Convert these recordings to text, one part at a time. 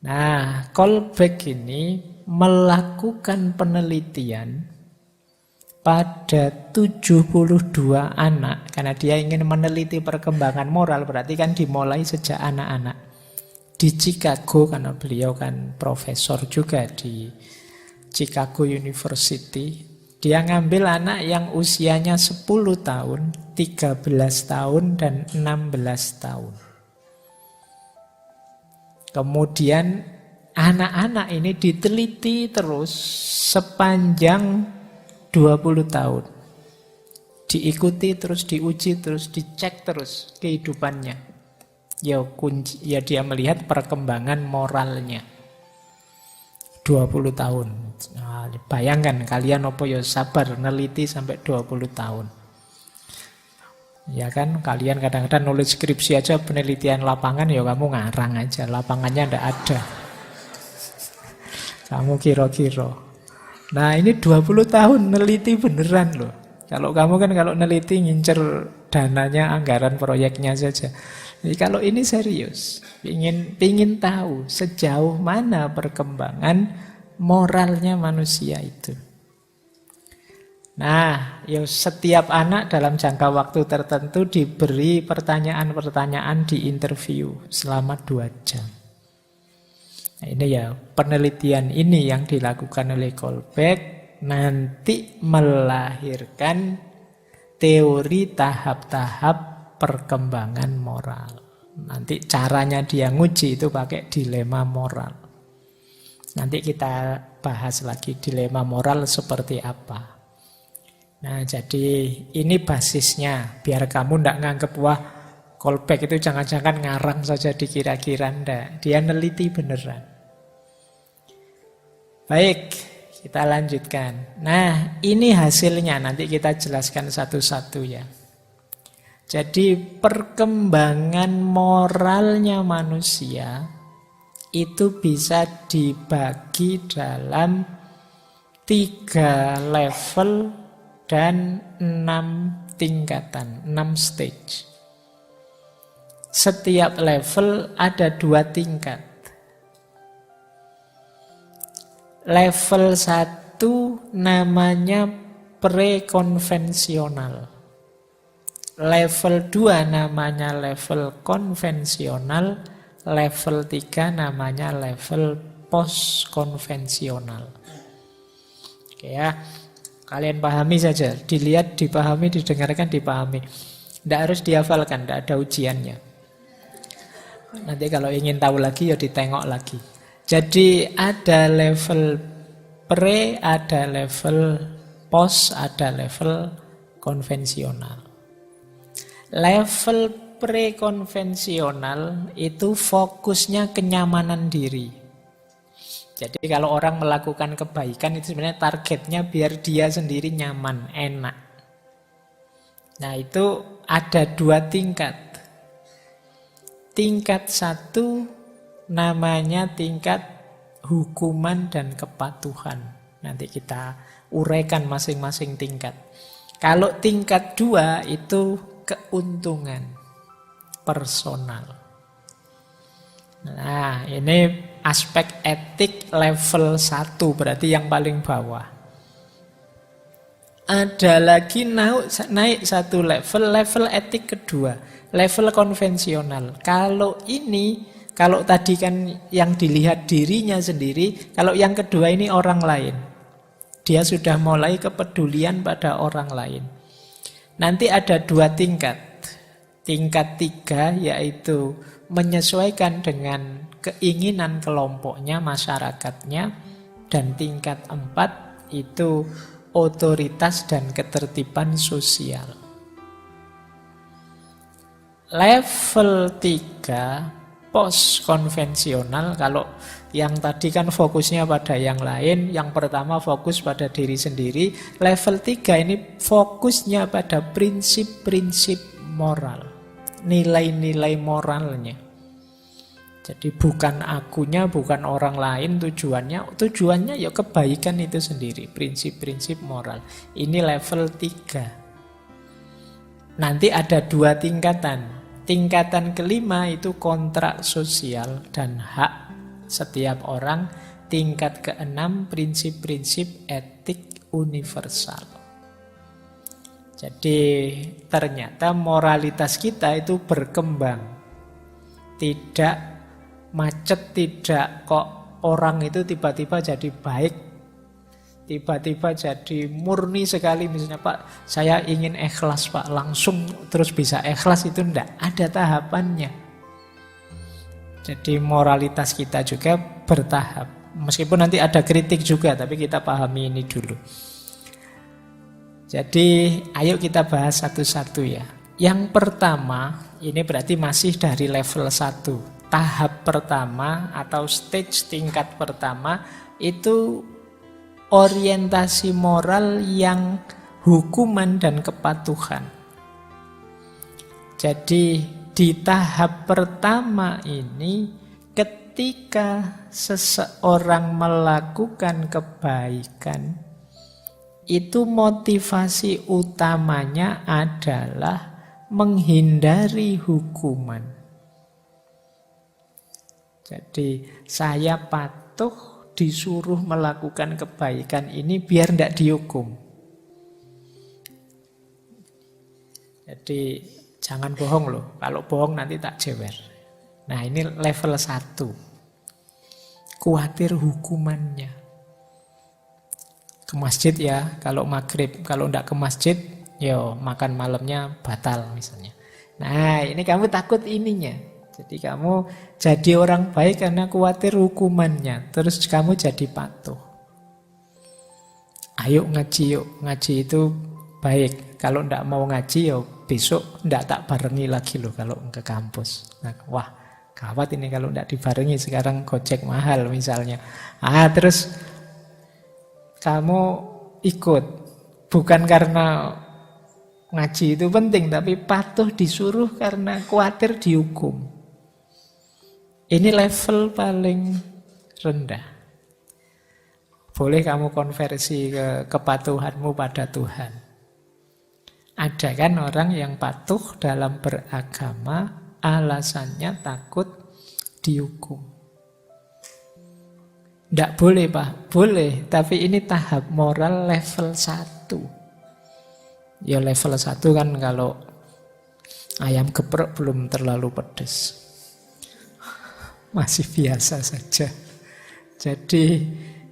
Nah, Kolbeck ini melakukan penelitian pada 72 anak, karena dia ingin meneliti perkembangan moral, berarti kan dimulai sejak anak-anak. Di Chicago, karena beliau kan profesor juga di Chicago University, dia ngambil anak yang usianya 10 tahun, 13 tahun, dan 16 tahun. Kemudian anak-anak ini diteliti terus sepanjang 20 tahun. Diikuti terus, diuji terus, dicek terus kehidupannya. Ya dia melihat perkembangan moralnya. 20 tahun. Nah, bayangkan kalian apa ya sabar neliti sampai 20 tahun. Ya kan, kalian kadang-kadang nulis skripsi aja penelitian lapangan, ya kamu ngarang aja, lapangannya ndak ada. Kamu kira-kira. Nah ini 20 tahun neliti beneran loh. Kalau kamu kan kalau neliti ngincer dananya, anggaran proyeknya saja. Jadi kalau ini serius, pingin tahu sejauh mana perkembangan moralnya manusia itu. Nah, ya setiap anak dalam jangka waktu tertentu diberi pertanyaan-pertanyaan di interview selama 2 jam. Nah, ini ya penelitian ini yang dilakukan oleh Kolbeck nanti melahirkan teori tahap-tahap perkembangan moral. Nanti caranya dia nguji itu pakai dilema moral. Nanti kita bahas lagi dilema moral seperti apa. Nah, jadi ini basisnya. Biar kamu tidak nganggep, wah, Kolbeck itu jangan-jangan ngarang saja dikira-kira. Ndak. Dia neliti beneran. Baik, kita lanjutkan. Nah, ini hasilnya. Nanti kita jelaskan satu-satu ya. Jadi perkembangan moralnya manusia itu bisa dibagi dalam 3 level dan 6 tingkatan, 6 stage. Setiap level ada 2 tingkat. Level 1 namanya prekonvensional. Level 2 namanya level konvensional. Level 3 namanya level postkonvensional. Oke ya. Kalian pahami saja, dilihat, dipahami, didengarkan, dipahami. Tidak harus dihafalkan, tidak ada ujiannya. Nanti kalau ingin tahu lagi, ya ditengok lagi. Jadi ada level pre, ada level post, ada level konvensional. Level pre-konvensional itu fokusnya kenyamanan diri. Jadi kalau orang melakukan kebaikan itu sebenarnya targetnya biar dia sendiri nyaman, enak. Nah itu ada 2 tingkat. Tingkat 1 namanya tingkat hukuman dan kepatuhan. Nanti kita uraikan masing-masing tingkat. Kalau tingkat 2 itu keuntungan personal. Nah ini aspek etik level 1, berarti yang paling bawah. Ada lagi naik 1 level, level etik kedua, level konvensional. Kalau tadi kan yang dilihat dirinya sendiri, kalau yang kedua ini orang lain. Dia sudah mulai kepedulian pada orang lain. Nanti ada 2 tingkat. Tingkat 3 yaitu menyesuaikan dengan keinginan kelompoknya, masyarakatnya. Dan tingkat 4 itu otoritas dan ketertiban sosial. Level 3 post konvensional, kalau yang tadi kan fokusnya pada yang lain, yang pertama fokus pada diri sendiri. Level 3 ini fokusnya pada prinsip-prinsip moral, nilai-nilai moralnya. Jadi bukan akunya, bukan orang lain tujuannya ya kebaikan itu sendiri, prinsip-prinsip moral. Ini level 3. Nanti ada 2 tingkatan. Tingkatan kelima itu kontrak sosial dan hak setiap orang. Tingkat keenam, prinsip-prinsip etik universal. Jadi ternyata moralitas kita itu berkembang. Tidak macet, tidak kok orang itu tiba-tiba jadi baik, tiba-tiba jadi murni sekali. Misalnya, Pak, saya ingin ikhlas, Pak, langsung terus bisa ikhlas, itu enggak. Ada tahapannya. Jadi moralitas kita juga bertahap. Meskipun nanti ada kritik juga, tapi kita pahami ini dulu. Jadi ayo kita bahas satu-satu ya. Yang pertama, ini berarti masih dari level 1. Tahap pertama atau stage tingkat pertama itu orientasi moral yang hukuman dan kepatuhan. Jadi di tahap pertama ini, ketika seseorang melakukan kebaikan, itu motivasi utamanya adalah menghindari hukuman. Jadi saya patuh disuruh melakukan kebaikan ini biar tidak dihukum. Jadi jangan bohong loh, kalau bohong nanti tak jewer. Nah ini level 1. Khawatir hukumannya. Ke masjid ya, kalau maghrib. Kalau enggak ke masjid, yo makan malamnya batal misalnya. Nah ini kamu takut ininya. Jadi kamu jadi orang baik karena khawatir hukumannya. Terus kamu jadi patuh. Ayo ngaji yuk. Ngaji itu baik. Kalau enggak mau ngaji, yo besok enggak tak barengi lagi loh kalau ke kampus. Nah, wah, gawat ini kalau enggak dibarengi, sekarang Gojek mahal misalnya. Terus kamu ikut. Bukan karena ngaji itu penting, tapi patuh disuruh karena khawatir dihukum. Ini level paling rendah. Boleh kamu konversi ke kepatuhanmu pada Tuhan. Ada kan orang yang patuh dalam beragama, alasannya takut dihukum. Tidak boleh, Pak. Boleh, tapi ini tahap moral level 1. Ya level 1 kan kalau ayam geprek belum terlalu pedas. Masih biasa saja. Jadi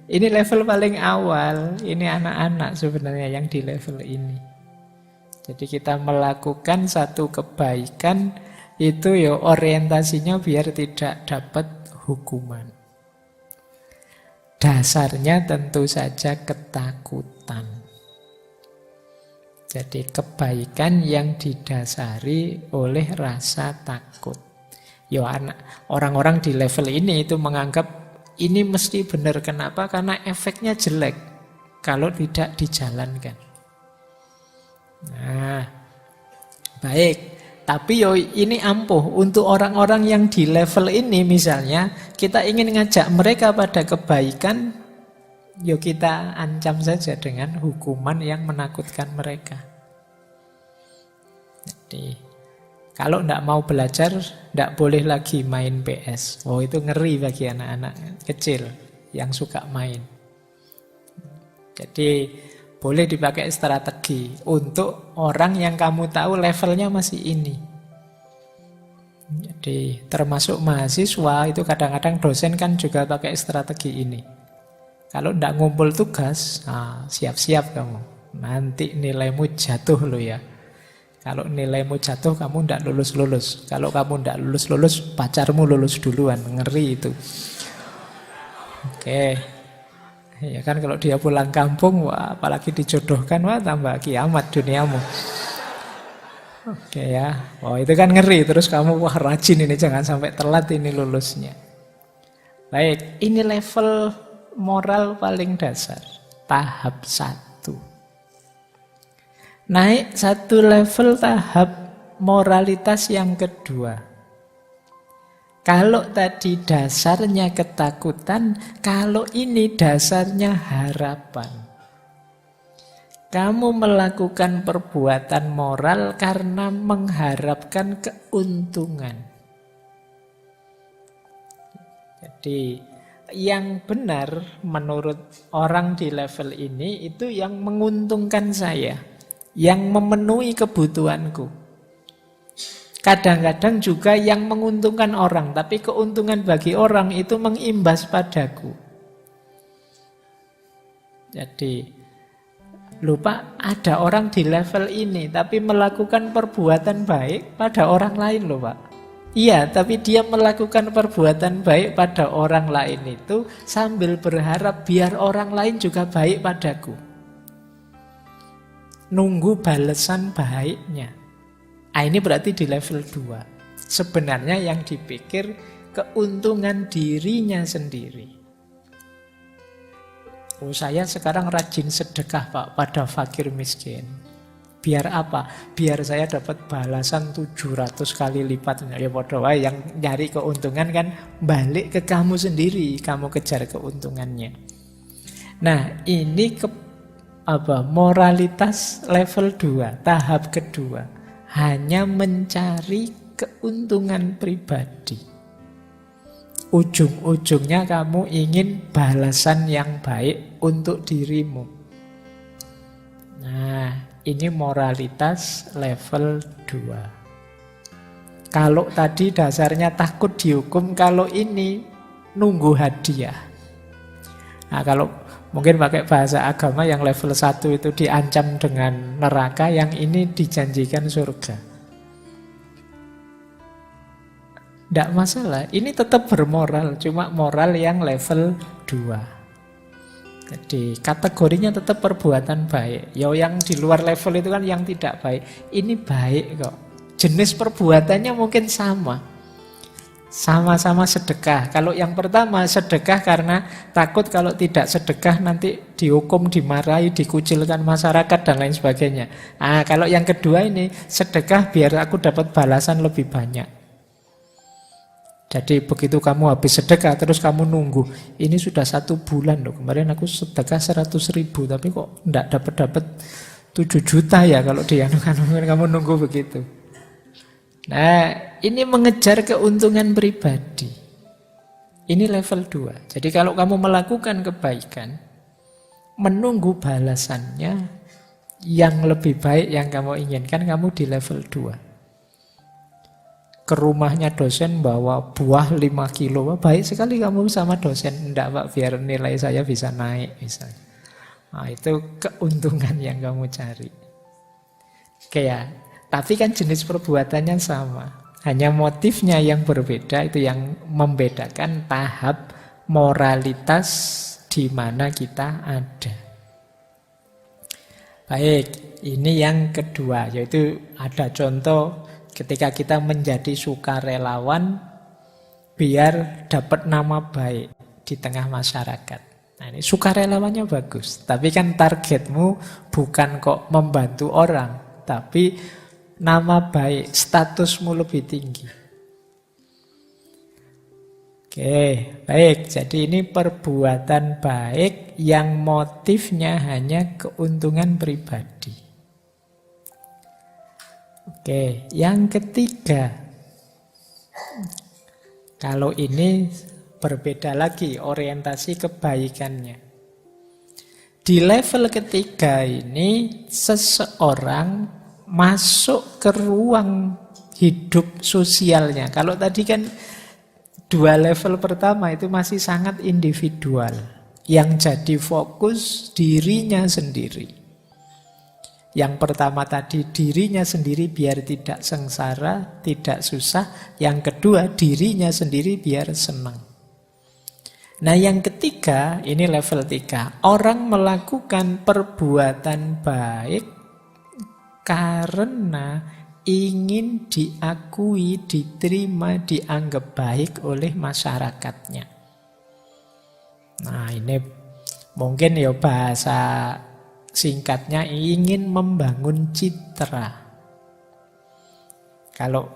ini level paling awal. Ini anak-anak sebenarnya yang di level ini. Jadi kita melakukan satu kebaikan itu ya orientasinya biar tidak dapat hukuman. Dasarnya tentu saja ketakutan. Jadi kebaikan yang didasari oleh rasa takut. Ya orang-orang di level ini itu menganggap ini mesti benar. Kenapa? Karena efeknya jelek kalau tidak dijalankan. Nah, baik. Tapi yo ini ampuh untuk orang-orang yang di level ini misalnya, kita ingin ngajak mereka pada kebaikan, yo kita ancam saja dengan hukuman yang menakutkan mereka. Jadi kalau tidak mau belajar, tidak boleh lagi main PS. Oh itu ngeri bagi anak-anak kecil yang suka main. Jadi boleh dipakai strategi untuk orang yang kamu tahu levelnya masih ini. Jadi termasuk mahasiswa itu kadang-kadang dosen kan juga pakai strategi ini. Kalau tidak ngumpul tugas, siap-siap kamu. Nanti nilaimu jatuh loh ya. Kalau nilaimu jatuh, kamu tidak lulus-lulus. Kalau kamu tidak lulus-lulus, pacarmu lulus duluan. Ngeri itu. Oke. Ya kan kalau dia pulang kampung, wah, apalagi dijodohkan, wah tambah kiamat duniamu. Oke ya. Wah itu kan ngeri. Terus kamu, wah rajin ini, jangan sampai telat ini lulusnya. Baik, ini level moral paling dasar. Tahap 1. Naik satu level tahap moralitas yang kedua. Kalau tadi dasarnya ketakutan, kalau ini dasarnya harapan. Kamu melakukan perbuatan moral karena mengharapkan keuntungan. Jadi yang benar menurut orang di level ini itu yang menguntungkan saya, yang memenuhi kebutuhanku. Kadang-kadang juga yang menguntungkan orang, tapi keuntungan bagi orang itu mengimbas padaku. Jadi, lupa ada orang di level ini, tapi melakukan perbuatan baik pada orang lain loh Pak. Iya, tapi dia melakukan perbuatan baik pada orang lain itu sambil berharap biar orang lain juga baik padaku. Nunggu balasan baiknya. Ah, ini berarti di level 2. Sebenarnya yang dipikir keuntungan dirinya sendiri. Oh, saya sekarang rajin sedekah Pak pada fakir miskin. Biar apa? Biar saya dapat balasan 700 kali lipat. Ya bodoh, yang nyari keuntungan kan balik ke kamu sendiri, kamu kejar keuntungannya. Nah, ini moralitas level 2, tahap kedua. Hanya mencari keuntungan pribadi. Ujung-ujungnya kamu ingin balasan yang baik untuk dirimu. Nah, ini moralitas level 2. Kalau tadi dasarnya takut dihukum, kalau ini nunggu hadiah. Nah, kalau mungkin pakai bahasa agama yang level 1 itu diancam dengan neraka, yang ini dijanjikan surga. Tidak masalah, ini tetap bermoral, cuma moral yang level 2. Jadi kategorinya tetap perbuatan baik. Ya yang di luar level itu kan yang tidak baik. Ini baik kok. Jenis perbuatannya mungkin sama. Sama-sama sedekah. Kalau yang pertama sedekah karena takut kalau tidak sedekah nanti dihukum, dimarahi, dikucilkan masyarakat dan lain sebagainya. Nah, kalau yang kedua ini sedekah biar aku dapat balasan lebih banyak. Jadi begitu kamu habis sedekah terus kamu nunggu. Ini sudah 1 bulan loh. Kemarin aku sedekah 100.000 tapi kok enggak dapat 7 juta ya kalau dianukan. Kamu nunggu begitu. Nah, ini mengejar keuntungan pribadi. Ini level 2. Jadi kalau kamu melakukan kebaikan, menunggu balasannya yang lebih baik yang kamu inginkan, kamu di level 2. Ke rumahnya dosen bawa buah 5 kilo. Baik sekali kamu sama dosen. Enggak Pak, biar nilai saya bisa naik misalnya. Nah, itu keuntungan yang kamu cari. Oke ya, tapi kan jenis perbuatannya sama. Hanya motifnya yang berbeda, itu yang membedakan tahap moralitas di mana kita ada. Baik, ini yang kedua, yaitu ada contoh ketika kita menjadi sukarelawan biar dapat nama baik di tengah masyarakat. Nah, ini sukarelawannya bagus, tapi kan targetmu bukan kok membantu orang, tapi nama baik, statusmu lebih tinggi. Oke, baik. Jadi ini perbuatan baik yang motifnya hanya keuntungan pribadi. Oke, yang ketiga. Kalau ini berbeda lagi orientasi kebaikannya. Di level ketiga ini seseorang masuk ke ruang hidup sosialnya. Kalau tadi kan 2 level pertama itu masih sangat individual. Yang jadi fokus dirinya sendiri. Yang pertama tadi dirinya sendiri biar tidak sengsara, tidak susah. Yang kedua dirinya sendiri biar senang. Nah yang ketiga, ini level 3. Orang melakukan perbuatan baik karena ingin diakui, diterima, dianggap baik oleh masyarakatnya. Nah ini mungkin ya bahasa singkatnya ingin membangun citra. Kalau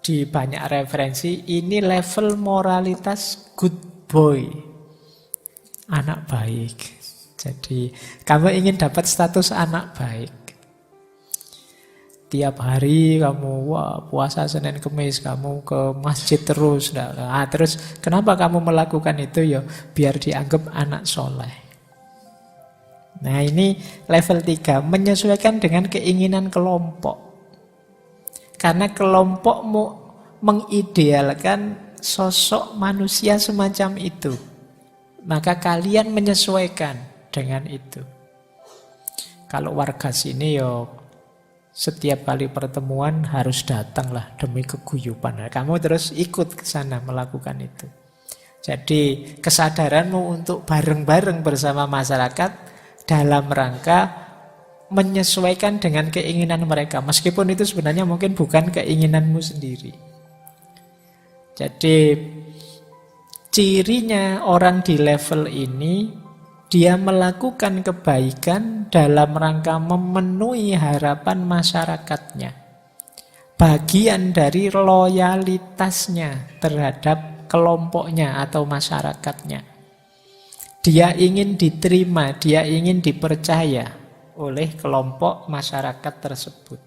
di banyak referensi ini level moralitas good boy, anak baik. Jadi kamu ingin dapat status anak baik. Tiap hari kamu wah puasa Senin Kemis kamu ke masjid terus. Terus kenapa kamu melakukan itu ya? Biar dianggap anak soleh. Nah ini level 3, menyesuaikan dengan keinginan kelompok. Karena kelompokmu mengidealkan sosok manusia semacam itu. Maka kalian menyesuaikan dengan itu. Kalau warga sini ya setiap kali pertemuan harus datanglah demi keguyuban. Kamu terus ikut ke sana melakukan itu. Jadi kesadaranmu untuk bareng-bareng bersama masyarakat dalam rangka menyesuaikan dengan keinginan mereka. Meskipun itu sebenarnya mungkin bukan keinginanmu sendiri. Jadi cirinya orang di level ini, dia melakukan kebaikan dalam rangka memenuhi harapan masyarakatnya. Bagian dari loyalitasnya terhadap kelompoknya atau masyarakatnya. Dia ingin diterima, dia ingin dipercaya oleh kelompok masyarakat tersebut.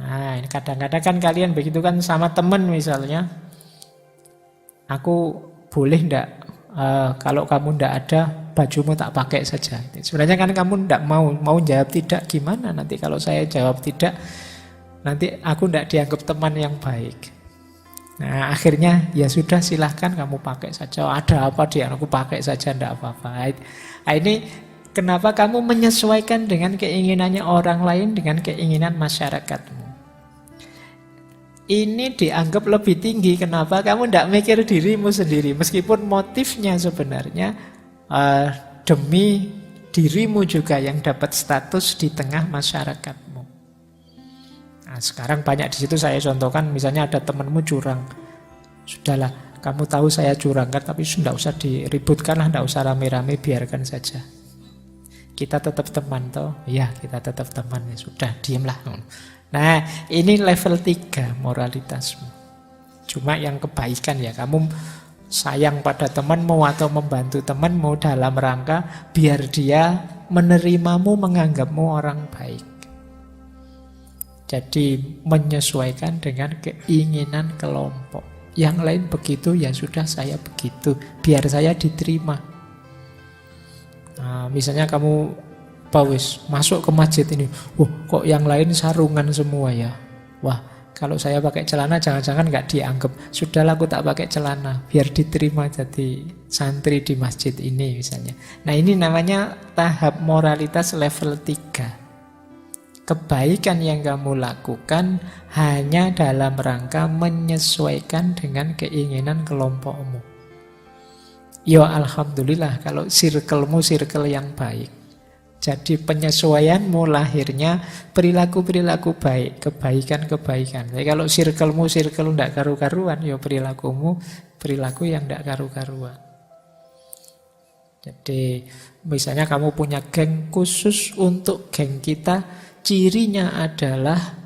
Nah, kadang-kadang kan kalian begitu kan sama teman misalnya. Aku boleh enggak kalau kamu ndak ada, bajumu tak pakai saja. Sebenarnya kan kamu ndak mau jawab tidak, gimana nanti kalau saya jawab tidak, nanti aku ndak dianggap teman yang baik. Nah akhirnya ya sudah silahkan kamu pakai saja. Ada apa dia, aku pakai saja ndak apa-apa. Nah, ini kenapa kamu menyesuaikan dengan keinginannya orang lain dengan keinginan masyarakatmu. Ini dianggap lebih tinggi. Kenapa? Kamu tidak mikir dirimu sendiri. Meskipun motifnya sebenarnya demi dirimu juga yang dapat status di tengah masyarakatmu. Nah, sekarang banyak di situ saya contohkan, misalnya ada temanmu curang. Sudahlah, kamu tahu saya curang kan, tapi tidak usah diributkan lah, tidak usah rame-rame, biarkan saja. Kita tetap teman toh? Ya, kita tetap teman. Ya sudah, diamlah. Nah, ini level 3 moralitasmu. Cuma yang kebaikan ya, kamu sayang pada temanmu atau membantu temanmu dalam rangka biar dia menerimamu, menganggapmu orang baik. Jadi menyesuaikan dengan keinginan kelompok. Yang lain begitu, ya sudah saya begitu, biar saya diterima. Nah, misalnya kamu masuk ke masjid ini, kok yang lain sarungan semua ya. Wah, kalau saya pakai celana jangan-jangan nggak dianggap. Sudahlah aku tak pakai celana, biar diterima jadi santri di masjid ini misalnya. Nah ini namanya tahap moralitas level 3. Kebaikan yang kamu lakukan hanya dalam rangka menyesuaikan dengan keinginan kelompokmu. Ya alhamdulillah kalau circlemu circle yang baik. Jadi penyesuaianmu lahirnya perilaku-perilaku baik, kebaikan-kebaikan. Jadi kalau circlemu circle tidak karu-karuan, ya perilakumu perilaku yang tidak karu-karuan. Jadi misalnya kamu punya geng khusus untuk geng kita, cirinya adalah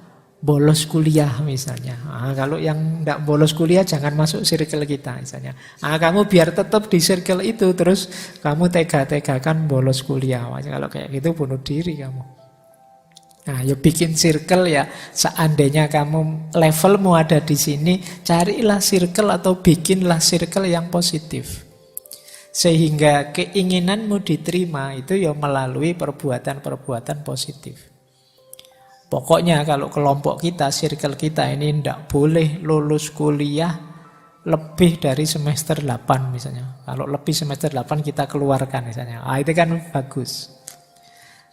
bolos kuliah misalnya. Kalau yang tidak bolos kuliah jangan masuk circle kita misalnya. Kamu biar tetap di circle itu, terus kamu tega-tegakan bolos kuliah. Kalau kayak gitu bunuh diri kamu. Nah, ya bikin circle ya. Seandainya kamu levelmu ada di sini, carilah circle atau bikinlah circle yang positif. Sehingga keinginanmu diterima itu ya melalui perbuatan-perbuatan positif. Pokoknya kalau kelompok kita, circle kita ini tidak boleh lulus kuliah lebih dari semester 8 misalnya. Kalau lebih semester 8 kita keluarkan misalnya. Itu kan bagus.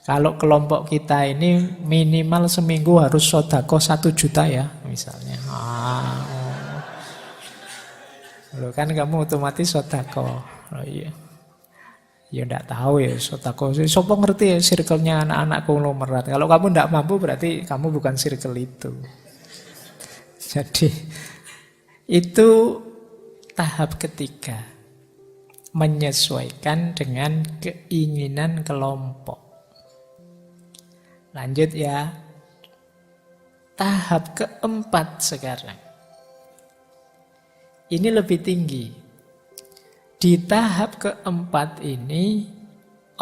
Kalau kelompok kita ini minimal seminggu harus sodako 1 juta ya misalnya. Kan kamu otomatis sodako. Iya. Ya enggak tahu ya sodako. Sopo ngerti ya circle-nya anak-anak konglomerat. Kalau kamu enggak mampu berarti kamu bukan circle itu. Jadi itu tahap ketiga. Menyesuaikan dengan keinginan kelompok. Lanjut ya. Tahap keempat sekarang. Ini lebih tinggi. Di tahap keempat ini,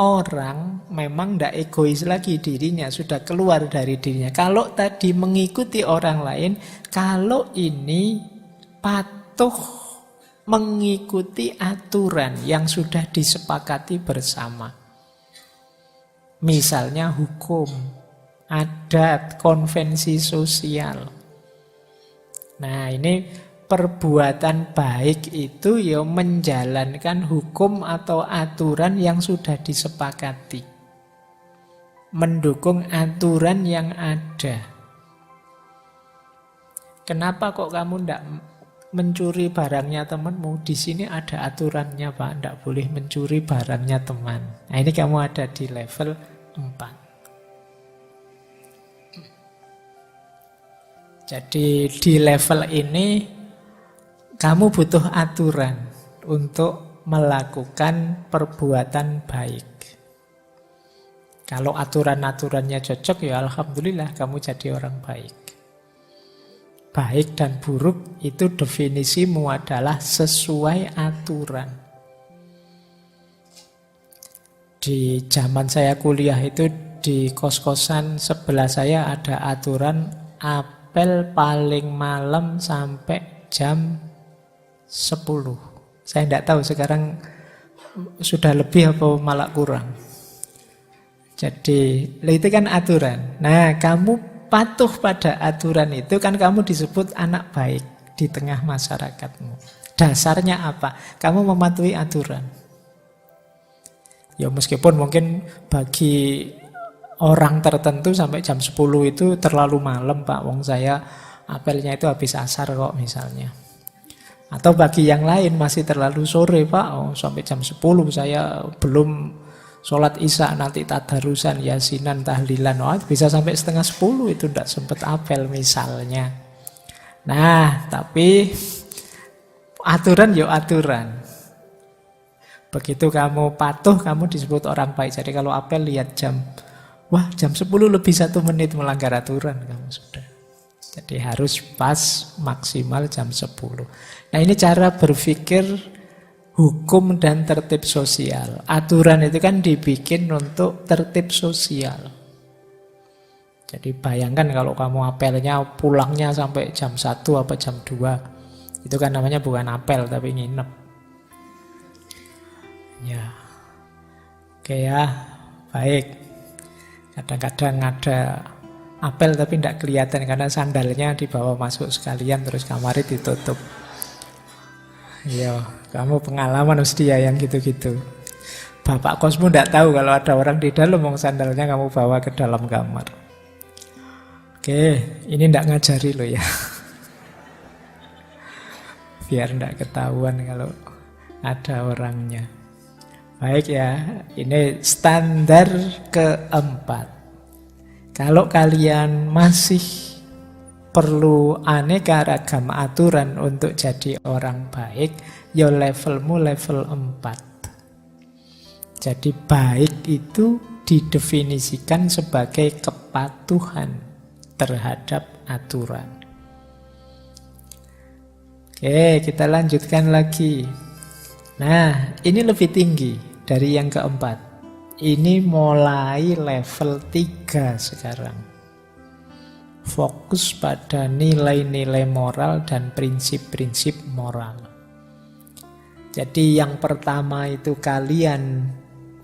orang memang tidak egois lagi dirinya, sudah keluar dari dirinya. Kalau tadi mengikuti orang lain, kalau ini patuh mengikuti aturan yang sudah disepakati bersama. Misalnya hukum, adat, konvensi sosial. Nah, ini perbuatan baik itu ya menjalankan hukum atau aturan yang sudah disepakati. Mendukung aturan yang ada. Kenapa kok kamu tidak mencuri barangnya temanmu? Di sini ada aturannya, Pak. Tidak boleh mencuri barangnya teman. Nah, ini kamu ada di level 4. Jadi di level ini kamu butuh aturan untuk melakukan perbuatan baik. Kalau aturan-aturannya cocok, ya alhamdulillah kamu jadi orang baik. Baik dan buruk itu definisimu adalah sesuai aturan. Di zaman saya kuliah itu di kos-kosan sebelah saya ada aturan apel paling malam sampai jam 10. Saya tidak tahu sekarang sudah lebih apa malah kurang. Jadi itu kan aturan. Nah, kamu patuh pada aturan itu kan kamu disebut anak baik di tengah masyarakatmu. Dasarnya apa? Kamu mematuhi aturan. Ya meskipun mungkin bagi orang tertentu sampai jam 10 itu terlalu malam, Pak. Wong saya apelnya itu habis asar kok misalnya. Atau bagi yang lain masih terlalu sore, Pak. Oh, sampai jam 10 saya belum sholat isya, nanti tadarusan, yasinan, tahlilan. Oh, bisa sampai setengah 10 itu tidak sempat apel misalnya. Nah, tapi aturan ya aturan. Begitu kamu patuh, kamu disebut orang baik. Jadi kalau apel lihat jam, wah jam 10 lebih 1 menit melanggar aturan kamu sudah. Jadi harus pas maksimal jam 10. Nah, ini cara berpikir hukum dan tertib sosial. Aturan itu kan dibikin untuk tertib sosial. Jadi bayangkan kalau kamu apelnya pulangnya sampai jam 1 apa jam 2. Itu kan namanya bukan apel tapi nginep. Ya. Oke ya, baik. Kadang-kadang ada apel tapi tidak kelihatan karena sandalnya dibawa masuk sekalian terus kamar ditutup. Ya, kamu pengalaman mesti ya yang gitu-gitu. Bapak kosmu tidak tahu kalau ada orang di dalam, sandalnya kamu bawa ke dalam kamar. Oke, ini tidak ngajari lo ya. Biar tidak ketahuan kalau ada orangnya. Baik ya, ini standar keempat. Kalau kalian masih perlu aneka ragam aturan untuk jadi orang baik, ya levelmu level 4. Jadi baik itu didefinisikan sebagai kepatuhan terhadap aturan. Oke, kita lanjutkan lagi. Nah, ini lebih tinggi dari yang keempat. Ini mulai level 3 sekarang. Fokus pada nilai-nilai moral dan prinsip-prinsip moral. Jadi yang pertama itu kalian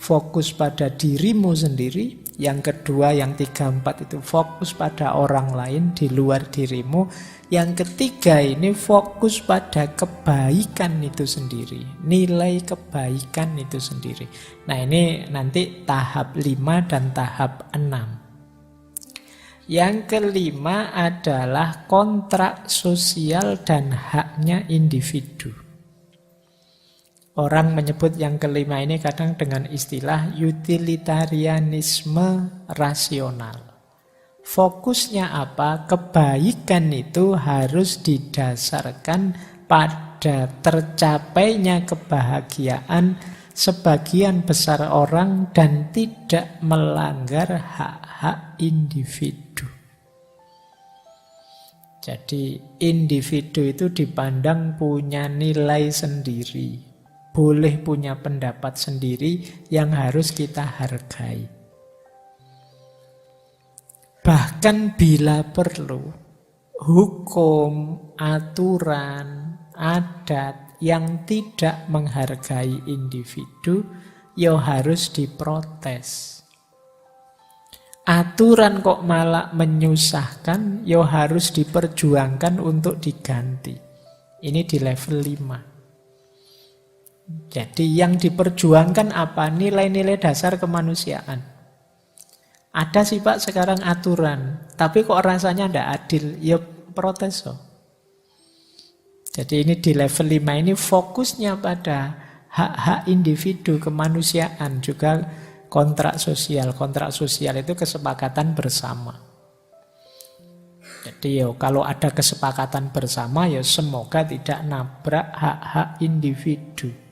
fokus pada dirimu sendiri. Yang kedua, yang 3, 4 itu fokus pada orang lain di luar dirimu. Yang ketiga ini fokus pada kebaikan itu sendiri. Nilai kebaikan itu sendiri. Nah, ini nanti tahap 5 dan tahap 6. Yang kelima adalah kontrak sosial dan haknya individu. Orang menyebut yang kelima ini kadang dengan istilah utilitarianisme rasional. Fokusnya apa? Kebaikan itu harus didasarkan pada tercapainya kebahagiaan sebagian besar orang dan tidak melanggar hak-hak individu. Jadi individu itu dipandang punya nilai sendiri, boleh punya pendapat sendiri yang harus kita hargai. Bahkan bila perlu, hukum, aturan, adat yang tidak menghargai individu, ya harus diprotes. Aturan kok malah menyusahkan, ya harus diperjuangkan untuk diganti. Ini di level 5. Jadi yang diperjuangkan apa? Nilai-nilai dasar kemanusiaan. Ada sih Pak sekarang aturan, tapi kok rasanya tidak adil, ya protes. Jadi ini di level 5 ini fokusnya pada hak-hak individu, kemanusiaan, juga kontrak sosial. Kontrak sosial itu kesepakatan bersama. Jadi kalau ada kesepakatan bersama, ya semoga tidak nabrak hak-hak individu.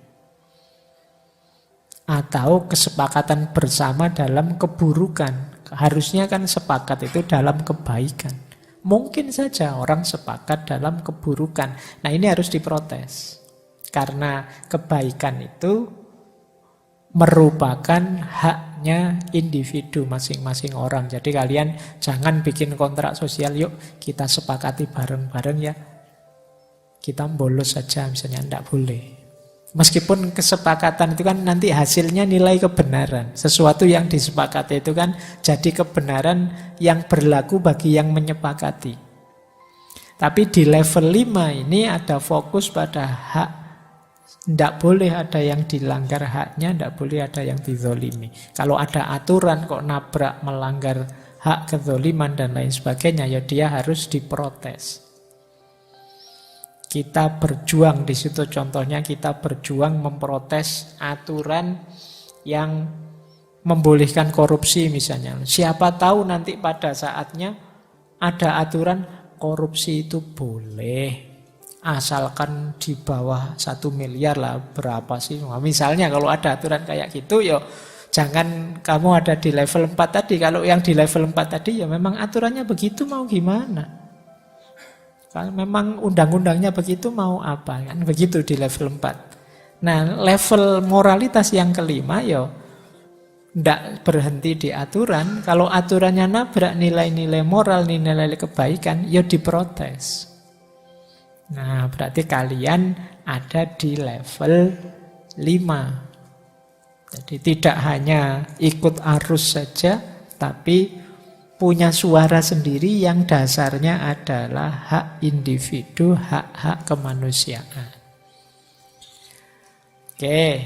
Atau kesepakatan bersama dalam keburukan. Harusnya kan sepakat itu dalam kebaikan. Mungkin saja orang sepakat dalam keburukan. Nah ini harus diprotes. Karena kebaikan itu merupakan haknya individu masing-masing orang. Jadi kalian jangan bikin kontrak sosial, yuk kita sepakati bareng-bareng ya. Kita bolos saja misalnya, tidak boleh. Meskipun kesepakatan itu kan nanti hasilnya nilai kebenaran. Sesuatu yang disepakati itu kan jadi kebenaran yang berlaku bagi yang menyepakati. Tapi di level 5 ini ada fokus pada hak. Tidak boleh ada yang dilanggar haknya, tidak boleh ada yang dizolimi. Kalau ada aturan kok nabrak melanggar hak kezoliman dan lain sebagainya, ya dia harus diprotes. Kita berjuang di situ, contohnya kita berjuang memprotes aturan yang membolehkan korupsi misalnya. Siapa tahu nanti pada saatnya ada aturan korupsi itu boleh. Asalkan di bawah 1 miliar lah, berapa sih? Nah, misalnya kalau ada aturan kayak gitu, ya jangan kamu ada di level 4 tadi. Kalau yang di level 4 tadi ya memang aturannya begitu, mau gimana? Kalau memang undang-undangnya begitu mau apa? Kan begitu di level 4. Nah, level moralitas yang kelima ya tidak berhenti di aturan. Kalau aturannya nabrak nilai-nilai moral, nilai-nilai kebaikan, ya diprotes. Nah, berarti kalian ada di level 5. Jadi tidak hanya ikut arus saja, tapi punya suara sendiri yang dasarnya adalah hak individu, hak-hak kemanusiaan. Oke,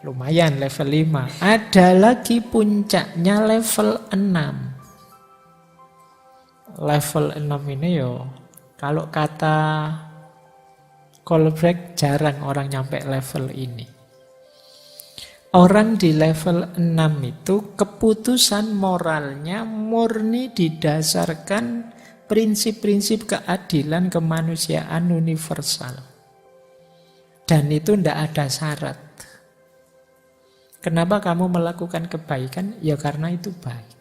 lumayan level 5. Ada lagi puncaknya level 6. Level 6 ini kalau kata Kohlberg jarang orang nyampe level ini. Orang di level 6 itu keputusan moralnya murni didasarkan prinsip-prinsip keadilan kemanusiaan universal. Dan itu tidak ada syarat. Kenapa kamu melakukan kebaikan? Ya karena itu baik.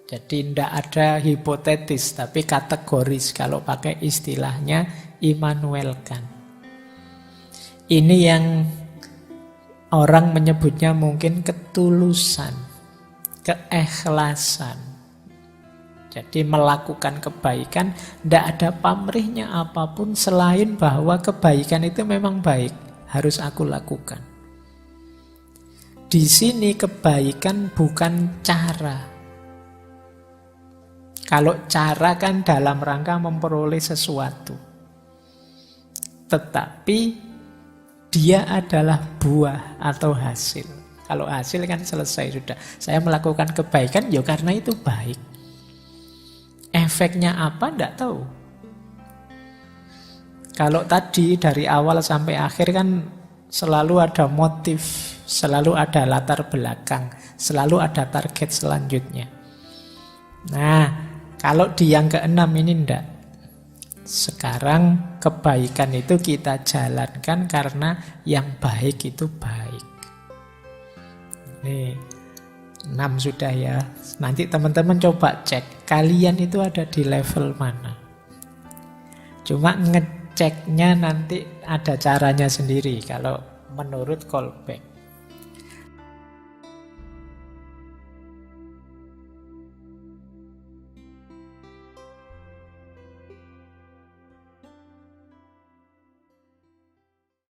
Jadi tidak ada hipotetis, tapi kategoris kalau pakai istilahnya Immanuel Kant. Ini yang orang menyebutnya mungkin ketulusan, keikhlasan. Jadi melakukan kebaikan tidak ada pamrihnya apapun selain bahwa kebaikan itu memang baik, harus aku lakukan. Di sini kebaikan bukan cara. Kalau cara kan dalam rangka memperoleh sesuatu. Tetapi dia adalah buah atau hasil. Kalau hasil kan selesai sudah. Saya melakukan kebaikan ya karena itu baik. Efeknya apa? Tidak tahu. Kalau tadi dari awal sampai akhir kan selalu ada motif, selalu ada latar belakang, selalu ada target selanjutnya. Nah, kalau di yang ke-6 ini enggak. Sekarang kebaikan itu kita jalankan karena yang baik itu baik. Nih, 6 sudah ya. Nanti teman-teman coba cek, kalian itu ada di level mana. Cuma ngeceknya nanti ada caranya sendiri kalau menurut Kolbeck.